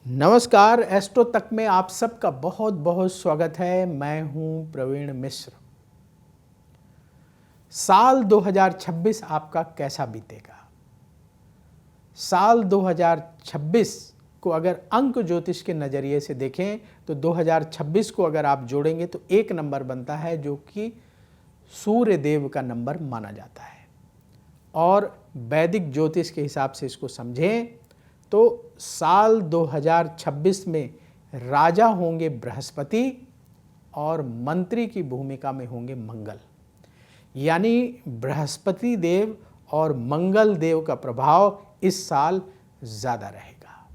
नमस्कार, एस्ट्रो तक में आप सबका बहुत बहुत स्वागत है। मैं हूं प्रवीण मिश्र। साल 2026 आपका कैसा बीतेगा? साल 2026 को अगर अंक ज्योतिष के नज़रिए से देखें तो 2026 को अगर आप जोड़ेंगे तो एक नंबर बनता है जो कि सूर्य देव का नंबर माना जाता है। और वैदिक ज्योतिष के हिसाब से इसको समझें तो साल 2026 में राजा होंगे बृहस्पति और मंत्री की भूमिका में होंगे मंगल। यानी बृहस्पति देव और मंगल देव का प्रभाव इस साल ज़्यादा रहेगा।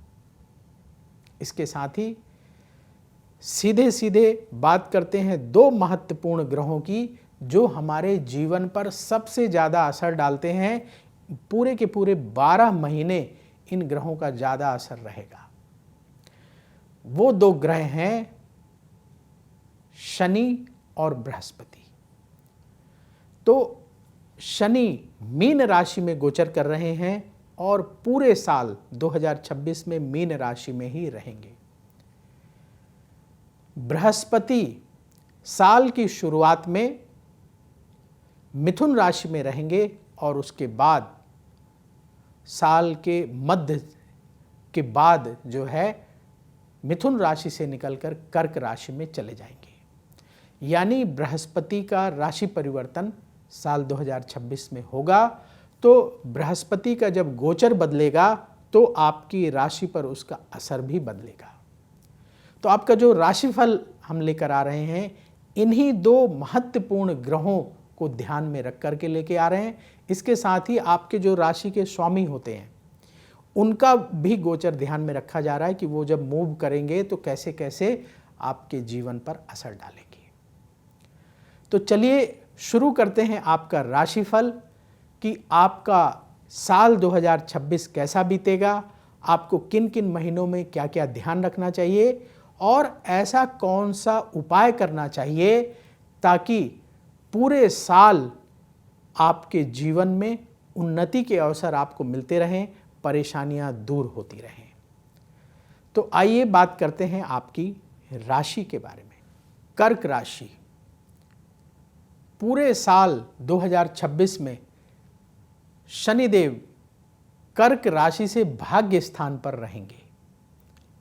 इसके साथ ही सीधे सीधे बात करते हैं दो महत्वपूर्ण ग्रहों की जो हमारे जीवन पर सबसे ज़्यादा असर डालते हैं। पूरे के पूरे 12 महीने इन ग्रहों का ज़्यादा असर रहेगा। वो दो ग्रह हैं शनि और बृहस्पति। तो शनि मीन राशि में गोचर कर रहे हैं और पूरे साल 2026 में मीन राशि में ही रहेंगे। बृहस्पति साल की शुरुआत में मिथुन राशि में रहेंगे और उसके बाद साल के मध्य के बाद जो है मिथुन राशि से निकलकर कर्क राशि में चले जाएंगे। यानी बृहस्पति का राशि परिवर्तन साल 2026 में होगा। तो बृहस्पति का जब गोचर बदलेगा तो आपकी राशि पर उसका असर भी बदलेगा। तो आपका जो राशिफल हम लेकर आ रहे हैं इन्हीं दो महत्वपूर्ण ग्रहों को ध्यान में रख करके लेके आ रहे हैं। इसके साथ ही आपके जो राशि के स्वामी होते हैं उनका भी गोचर ध्यान में रखा जा रहा है कि वो जब मूव करेंगे तो कैसे कैसे आपके जीवन पर असर डालेंगे। तो चलिए शुरू करते हैं आपका राशिफल कि आपका साल 2026 कैसा बीतेगा, आपको किन किन महीनों में क्या क्या ध्यान रखना चाहिए और ऐसा कौन सा उपाय करना चाहिए ताकि पूरे साल आपके जीवन में उन्नति के अवसर आपको मिलते रहें, परेशानियां दूर होती रहें। तो आइए बात करते हैं आपकी राशि के बारे में। कर्क राशि पूरे साल 2026 में शनिदेव कर्क राशि से भाग्य स्थान पर रहेंगे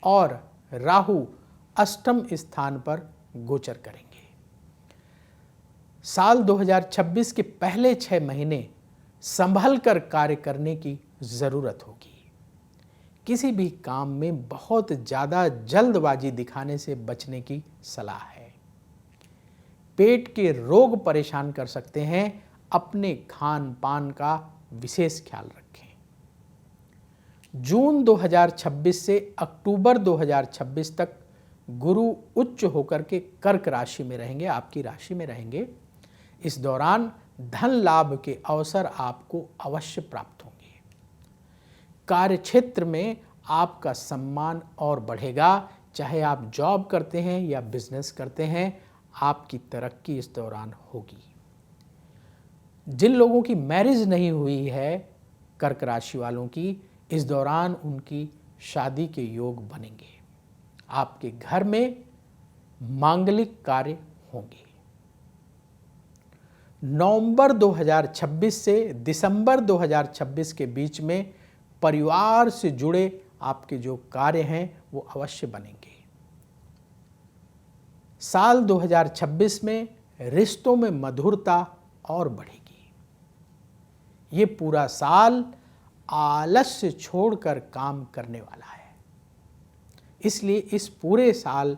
और राहु अष्टम स्थान पर गोचर करेंगे। साल 2026 के पहले 6 महीने संभल कर कार्य करने की ज़रूरत होगी। किसी भी काम में बहुत ज़्यादा जल्दबाजी दिखाने से बचने की सलाह है। पेट के रोग परेशान कर सकते हैं, अपने खान पान का विशेष ख्याल रखें। जून 2026 से अक्टूबर 2026 तक गुरु उच्च होकर के कर्क राशि में रहेंगे, आपकी राशि में रहेंगे। इस दौरान धन लाभ के अवसर आपको अवश्य प्राप्त होंगे। कार्य क्षेत्र में आपका सम्मान और बढ़ेगा। चाहे आप जॉब करते हैं या बिजनेस करते हैं, आपकी तरक्की इस दौरान होगी। जिन लोगों की मैरिज नहीं हुई है कर्क राशि वालों की, इस दौरान उनकी शादी के योग बनेंगे। आपके घर में मांगलिक कार्य होंगे। नवंबर 2026 से दिसंबर 2026 के बीच में परिवार से जुड़े आपके जो कार्य हैं वो अवश्य बनेंगे। साल 2026 में रिश्तों में मधुरता और बढ़ेगी। ये पूरा साल आलस्य छोड़कर काम करने वाला है। इसलिए इस पूरे साल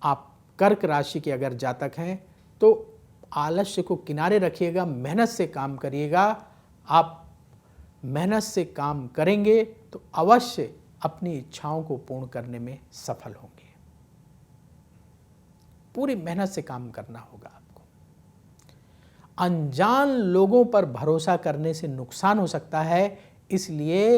आप कर्क राशि के अगर जातक हैं तो आलस्य को किनारे रखिएगा, मेहनत से काम करिएगा। आप मेहनत से काम करेंगे तो अवश्य अपनी इच्छाओं को पूर्ण करने में सफल होंगे। पूरी मेहनत से काम करना होगा आपको। अनजान लोगों पर भरोसा करने से नुकसान हो सकता है, इसलिए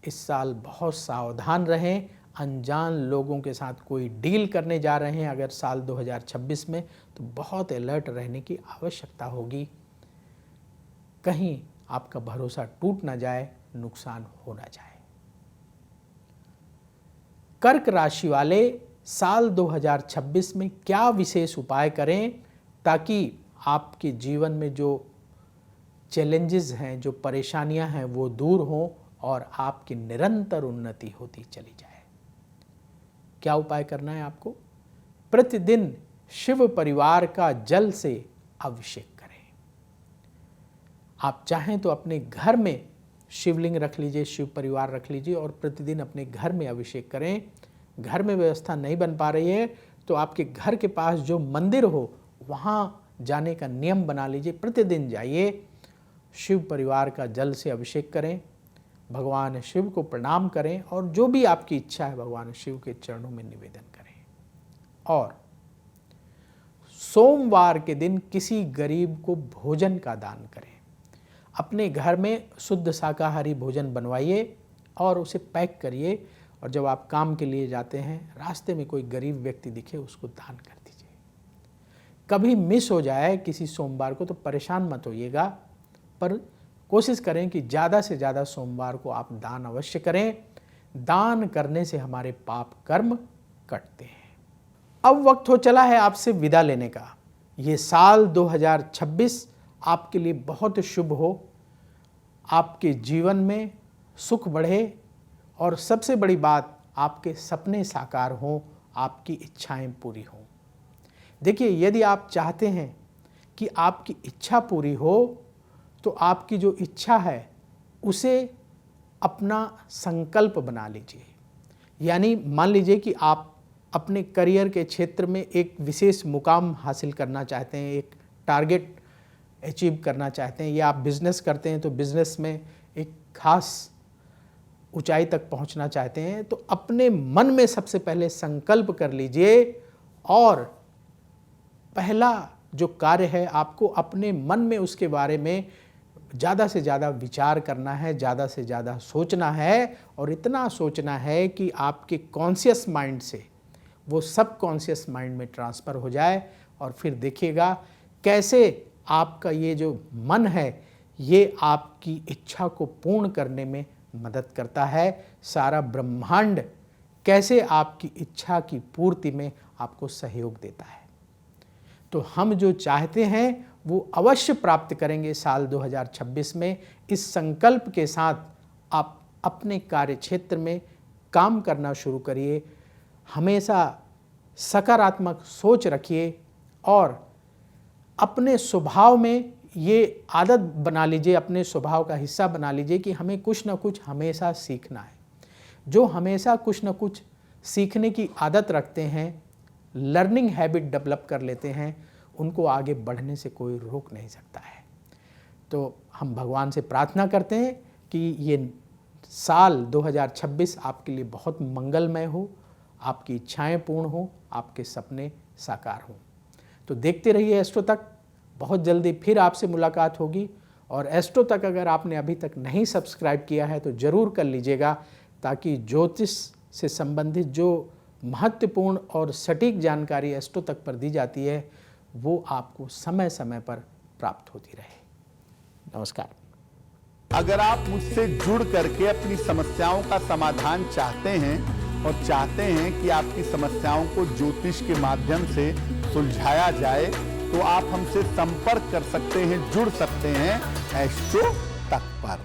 इस साल बहुत सावधान रहें। अनजान लोगों के साथ कोई डील करने जा रहे हैं अगर साल 2026 में, तो बहुत अलर्ट रहने की आवश्यकता होगी। कहीं आपका भरोसा टूट ना जाए, नुकसान हो ना जाए। कर्क राशि वाले साल 2026 में क्या विशेष उपाय करें ताकि आपके जीवन में जो चैलेंजेस हैं, जो परेशानियां हैं, वो दूर हों और आपकी निरंतर उन्नति होती चली जाए। क्या उपाय करना है आपको? प्रतिदिन शिव परिवार का जल से अभिषेक करें। आप चाहें तो अपने घर में शिवलिंग रख लीजिए, शिव परिवार रख लीजिए और प्रतिदिन अपने घर में अभिषेक करें। घर में व्यवस्था नहीं बन पा रही है तो आपके घर के पास जो मंदिर हो वहाँ जाने का नियम बना लीजिए। प्रतिदिन जाइए, शिव परिवार का जल से अभिषेक करें, भगवान शिव को प्रणाम करें और जो भी आपकी इच्छा है भगवान शिव के चरणों में निवेदन करें। और सोमवार के दिन किसी गरीब को भोजन का दान करें। अपने घर में शुद्ध शाकाहारी भोजन बनवाइए और उसे पैक करिए और जब आप काम के लिए जाते हैं रास्ते में कोई गरीब व्यक्ति दिखे उसको दान कर दीजिए। कभी मिस हो जाए किसी सोमवार को तो परेशान मत होइएगा, पर कोशिश करें कि ज़्यादा से ज़्यादा सोमवार को आप दान अवश्य करें। दान करने से हमारे पाप कर्म कटते हैं। अब वक्त हो चला है आपसे विदा लेने का। ये साल 2026 आपके लिए बहुत शुभ हो, आपके जीवन में सुख बढ़े और सबसे बड़ी बात आपके सपने साकार हों, आपकी इच्छाएं पूरी हों। देखिए, यदि आप चाहते हैं कि आपकी इच्छा पूरी हो तो आपकी जो इच्छा है उसे अपना संकल्प बना लीजिए। यानी मान लीजिए कि आप अपने करियर के क्षेत्र में एक विशेष मुकाम हासिल करना चाहते हैं, एक टारगेट अचीव करना चाहते हैं, या आप बिजनेस करते हैं तो बिजनेस में एक खास ऊंचाई तक पहुंचना चाहते हैं, तो अपने मन में सबसे पहले संकल्प कर लीजिए और पहला जो कार्य है आपको अपने मन में उसके बारे में ज़्यादा से ज़्यादा विचार करना है, ज़्यादा से ज़्यादा सोचना है और इतना सोचना है कि आपके कॉन्शियस माइंड से वो सब कॉन्शियस माइंड में ट्रांसफ़र हो जाए। और फिर देखिएगा कैसे आपका ये जो मन है ये आपकी इच्छा को पूर्ण करने में मदद करता है। सारा ब्रह्मांड कैसे आपकी इच्छा की पूर्ति में आपको सहयोग देता है। तो हम जो चाहते हैं वो अवश्य प्राप्त करेंगे साल 2026 में। इस संकल्प के साथ आप अपने कार्य क्षेत्र में काम करना शुरू करिए। हमेशा सकारात्मक सोच रखिए और अपने स्वभाव में ये आदत बना लीजिए, अपने स्वभाव का हिस्सा बना लीजिए कि हमें कुछ ना कुछ हमेशा सीखना है। जो हमेशा कुछ ना कुछ सीखने की आदत रखते हैं, लर्निंग हैबिट डेवलप कर लेते हैं, उनको आगे बढ़ने से कोई रोक नहीं सकता है। तो हम भगवान से प्रार्थना करते हैं कि ये साल 2026 आपके लिए बहुत मंगलमय हो, आपकी इच्छाएं पूर्ण हो, आपके सपने साकार हों। तो देखते रहिए एस्ट्रो तक। बहुत जल्दी फिर आपसे मुलाकात होगी। और एस्ट्रो तक अगर आपने अभी तक नहीं सब्सक्राइब किया है तो ज़रूर कर लीजिएगा, ताकि ज्योतिष से संबंधित जो महत्वपूर्ण और सटीक जानकारी एस्ट्रो तक पर दी जाती है वो आपको समय समय पर प्राप्त होती रहे। नमस्कार। अगर आप मुझसे जुड़ करके अपनी समस्याओं का समाधान चाहते हैं और चाहते हैं कि आपकी समस्याओं को ज्योतिष के माध्यम से सुलझाया जाए, तो आप हमसे संपर्क कर सकते हैं, जुड़ सकते हैं एस्ट्रो तक पर।